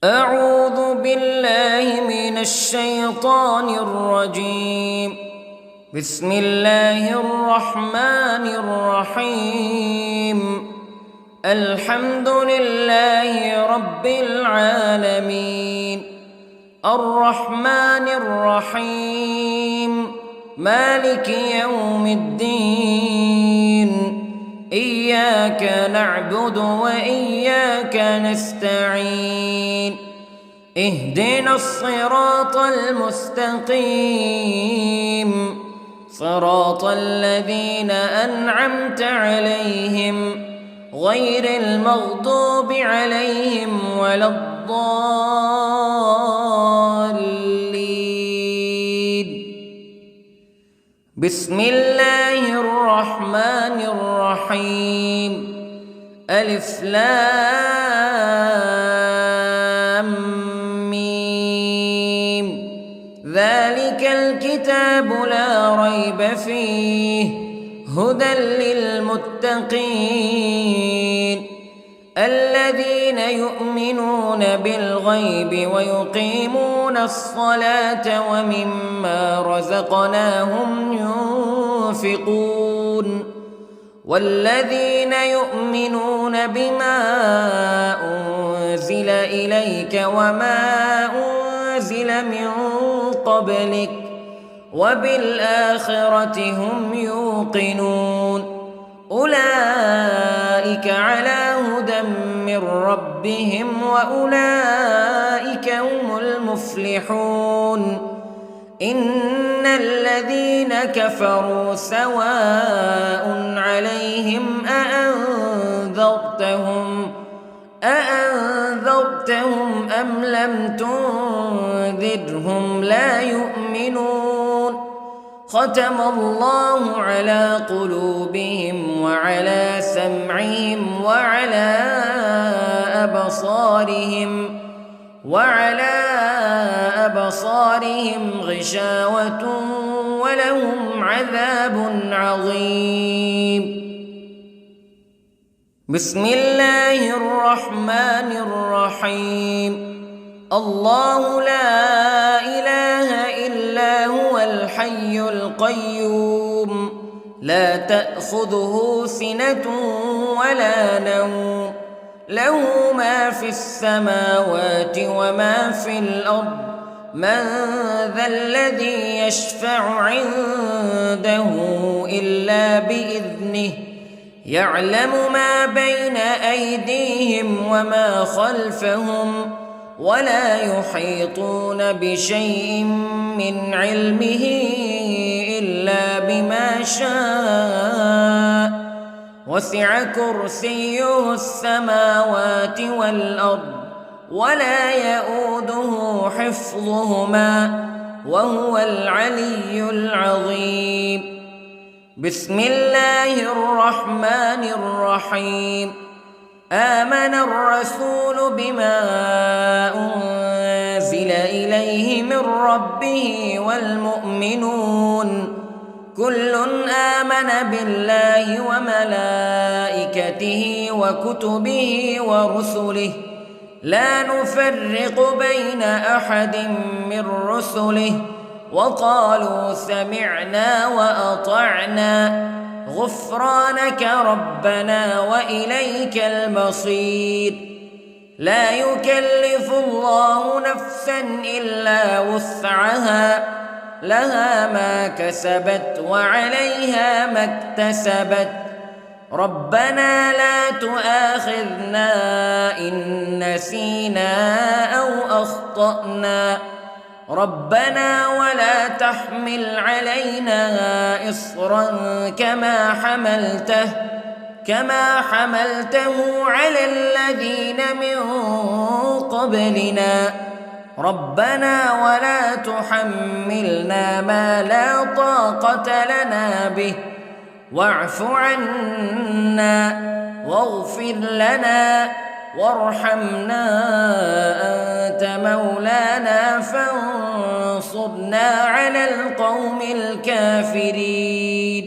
أعوذ بالله من الشيطان الرجيم. بسم الله الرحمن الرحيم. الحمد لله رب العالمين، الرحمن الرحيم، مالك يوم الدين. إياك نعبد وإياك نستعين. اهدنا الصراط المستقيم، صراط الذين أنعمت عليهم غير المغضوب عليهم ولا الضالين. بسم الله الرحمن الرحيم. ألف لام ميم. ذلك الكتاب لا ريب فيه هدى للمتقين الذين يؤمنون بالغيب ويقيمون الصلاة ومما رزقناهم ينفقون والذين يؤمنون بما أنزل إليك وما أنزل من قبلك وبالآخرة هم يوقنون. أولئك على هدى من ربهم وأولئك هم المفلحون. إن الذين كفروا سواء عليهم أأنذرتهم أم لم تنذرهم لا يؤمنون. ختم الله على قلوبهم وعلى سمعهم وعلى أبصارهم غشاوة ولهم عذاب عظيم. بسم الله الرحمن الرحيم. الله لا إله إلا هو الحي القيوم لا تأخذه سنة ولا نوم له ما في السماوات وما في الأرض. من ذا الذي يشفع عنده إلا بإذنه يعلم ما بين أيديهم وما خلفهم ولا يحيطون بشيء من علمه إلا بما شاء. وسع كرسيه السماوات والأرض ولا يؤوده حفظهما وهو العلي العظيم. بسم الله الرحمن الرحيم. آمن الرسول بما أنزل إليه من ربه والمؤمنون كل آمن بالله وملائكته وكتبه ورسله لا نفرق بين أحد من رسله وقالوا سمعنا وأطعنا غفرانك ربنا وإليك المصير. لا يكلف الله نفسا إلا وسعها لها ما كسبت وعليها ما اكتسبت. ربنا لا تؤاخذنا إن نسينا أو أخطأنا ربنا ولا تحمل علينا إصرا كما حملته على الذين من قبلنا ربنا ولا تحملنا ما لا طاقة لنا به واعف عنا واغفر لنا وارحمنا أنت مولانا فانصرنا على القوم الكافرين.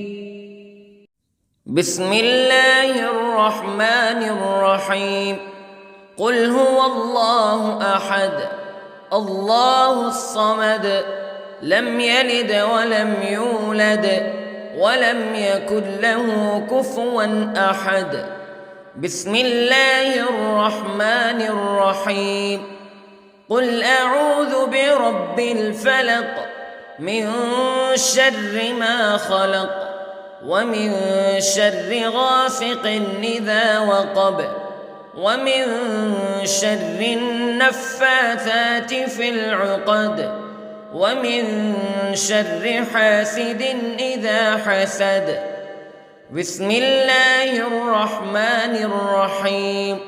بسم الله الرحمن الرحيم. قل هو الله أحد الله الصمد لم يلد ولم يولد ولم يكن له كفوا أحد. بسم الله الرحمن الرحيم. قل أعوذ برب الفلق من شر ما خلق ومن شر غاسق إذا وقب ومن شر النفاثات في العقد ومن شر حاسد إذا حسد. بسم الله الرحمن الرحيم.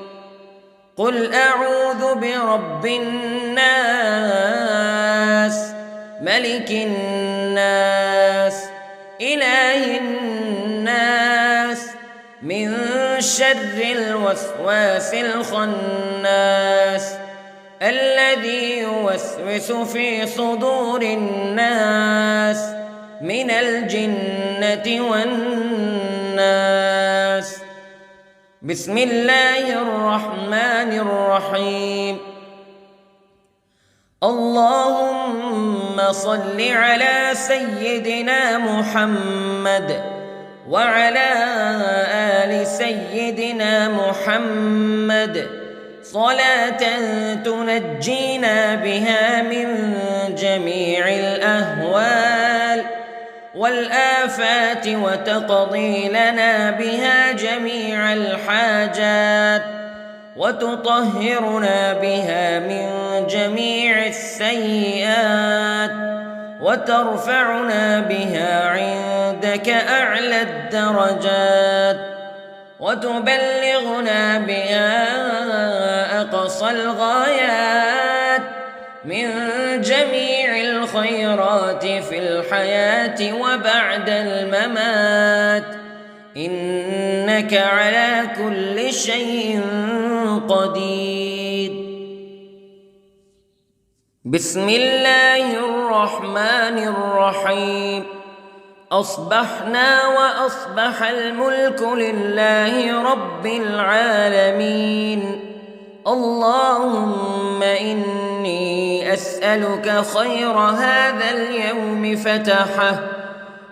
قل أعوذ برب الناس ملك الناس إله الناس من شر الوسواس الخناس الذي يوسوس في صدور الناس من الجنة والناس. بسم الله الرحمن الرحيم. اللهم صل على سيدنا محمد وعلى آل سيدنا محمد صلاة تنجينا بها من جميع الأهوال والآفات وتقضي لنا بها جميع الحاجات وتطهرنا بها من جميع السيئات وترفعنا بها عندك أعلى الدرجات وتبلغنا بها أقصى الغايات من جميع الخيرات في الحياة وبعد الممات إنك على كل شيء قدير. بسم الله الرحمن الرحيم. أصبحنا وأصبح الملك لله رب العالمين. اللهم إني أسألك خير هذا اليوم فتحه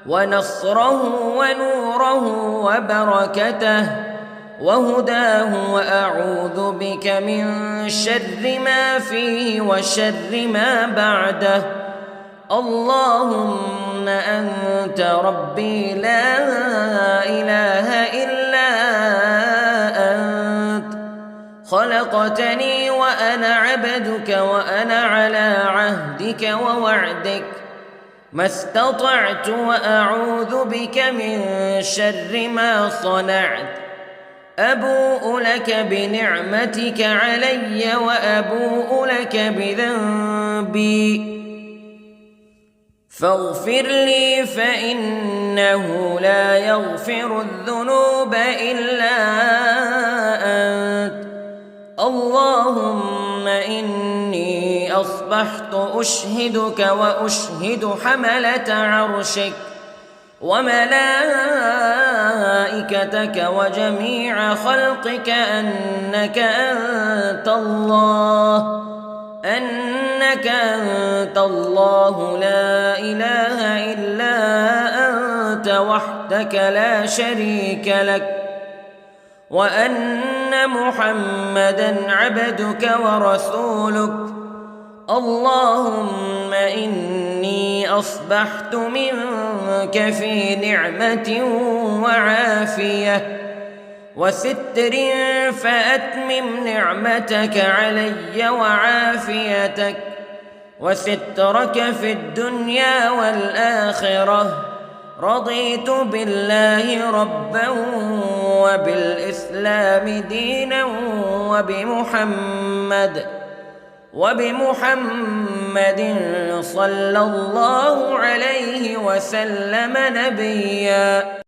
ونصره ونوره وبركته وهداه وأعوذ بك من شر ما فيه وشر ما بعده. اللهم أنت ربي لا إله إلا أنت خلقتني وأنا عبدك وأنا على عهدك ووعدك ما استطعت وأعوذ بك من شر ما صنعت. أبوء لك بنعمتك علي وأبوء لك بذنبي فاغفر لي فإنه لا يغفر الذنوب إلا أنت. اللهم إني أصبحت أشهدك وأشهد حملة عرشك وملائكتك وجميع خلقك أنك أنت الله لا إله إلا أنت وحدك لا شريك لك وأن محمدًا عبدك ورسولك. اللهم إني أصبحت منك في نعمة وعافية وستر فأتمم نعمتك علي وعافيتك وسترك في الدنيا والآخرة. رضيت بالله ربا وبالإسلام دينا وبمحمد صلى الله عليه وسلم نبيا.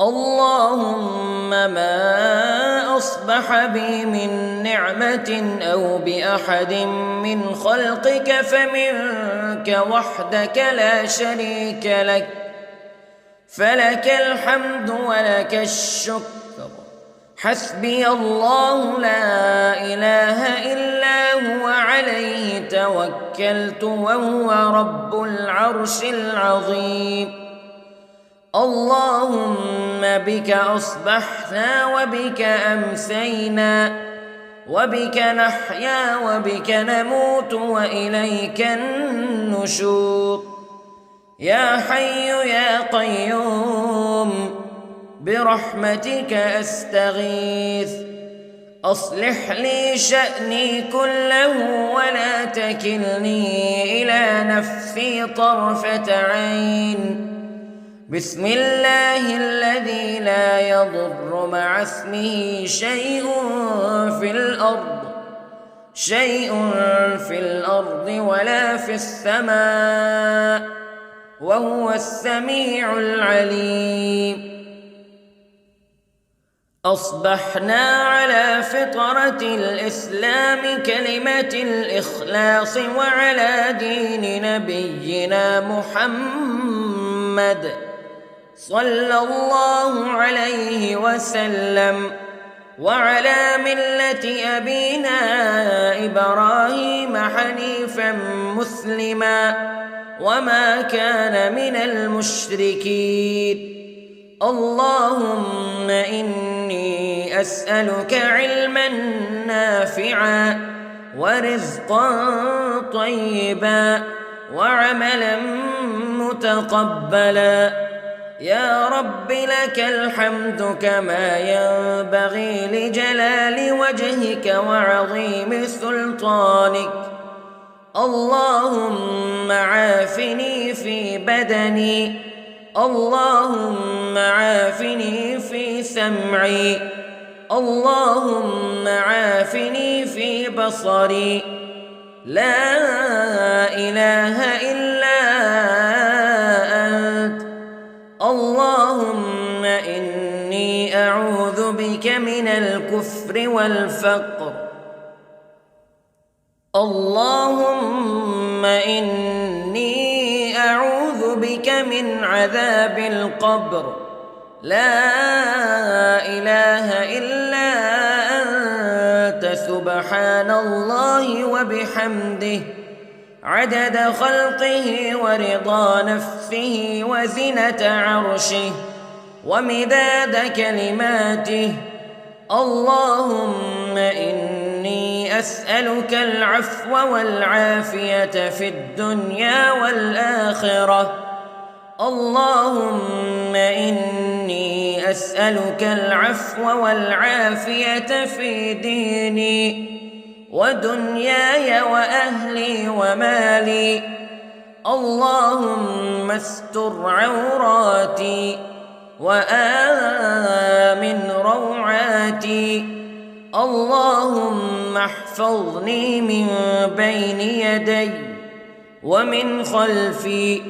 اللهم ما أصبح بي من نعمة أو بأحد من خلقك فمنك وحدك لا شريك لك فلك الحمد ولك الشكر حسبي الله لا إله إلا هو عليه توكلت وهو رب العرش العظيم. اللهم بك أصبحنا وبك أمسينا وبك نحيا وبك نموت وإليك النشور. يا حي يا قيوم برحمتك أستغيث، أصلح لي شأني كله ولا تكلني إلى نفسي طرفة عين. بسم الله الذي لا يضر مع اسمه شيء في الأرض ولا في السماء وهو السميع العليم. أصبحنا على فطرة الإسلام كلمة الإخلاص وعلى دين نبينا محمد صلى الله عليه وسلم وعلى ملة أبينا إبراهيم حنيفا مسلما وما كان من المشركين. اللهم إني أسألك علما نافعا ورزقا طيبا وعملا متقبلا. يا رب لك الحمد كما ينبغي لجلال وجهك وعظيم سلطانك. اللهم عافني في بدني، اللهم عافني في سمعي، اللهم عافني في بصري. لا إله إلا أنت. اللهم إني أعوذ بك من الكفر والفقر. اللهم إني أعوذ بك من عذاب القبر. لا إله إلا أنت سبحان الله وبحمده عدد خلقه ورضا نفسه وزنة عرشه ومداد كلماته. اللهم إني أسألك العفو والعافية في الدنيا والآخرة. اللهم إني أسألك العفو والعافية في ديني ودنياي وأهلي ومالي. اللهم استر عوراتي وآمن روعاتي. اللهم احفظني من بين يدي ومن خلفي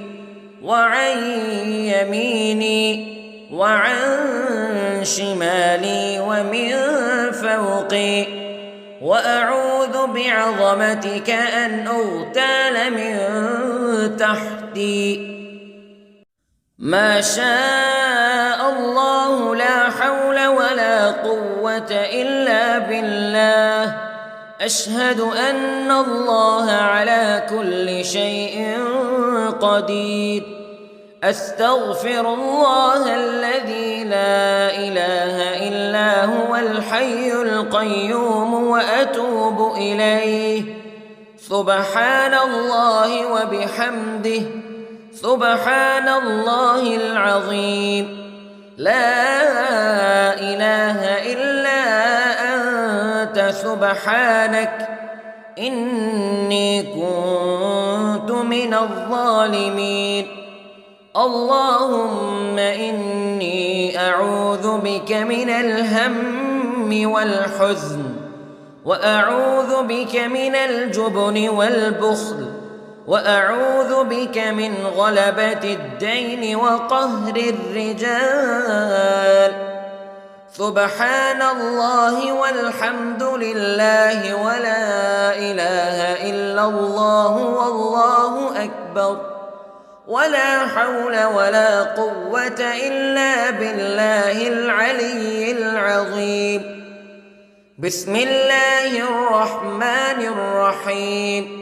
وعن يميني وعن شمالي ومن فوقي، وأعوذ بعظمتك أن أغتال من تحتي. ما شاء الله لا حول ولا قوة إلا بالله. أشهد أن الله على كل شيء قدير. أستغفر الله الذي لا إله إلا هو الحي القيوم وأتوب إليه. سبحان الله وبحمده سبحان الله العظيم. لا إله إلا أنت سبحانك إني كنت من الظالمين. اللهم إني أعوذ بك من الهم والحزن، وأعوذ بك من الجبن والبخل، وأعوذ بك من غلبة الدين وقهر الرجال. سبحان الله والحمد لله ولا إله إلا الله والله أكبر. ولا حول ولا قوة إلا بالله العلي العظيم. بسم الله الرحمن الرحيم.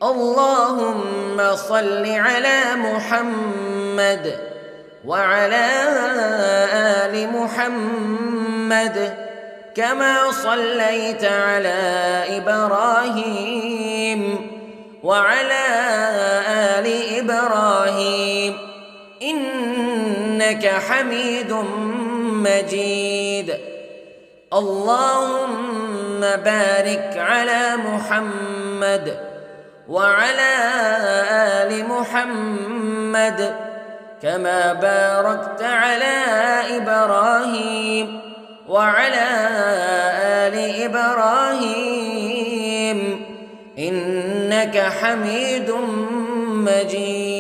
اللهم صل على محمد وعلى آل محمد كما صليت على إبراهيم وعلى آل إبراهيم إنك حميد مجيد. اللهم بارك على محمد وعلى آل محمد كما باركت على إبراهيم وعلى آل إبراهيم إنك حميد مجيد.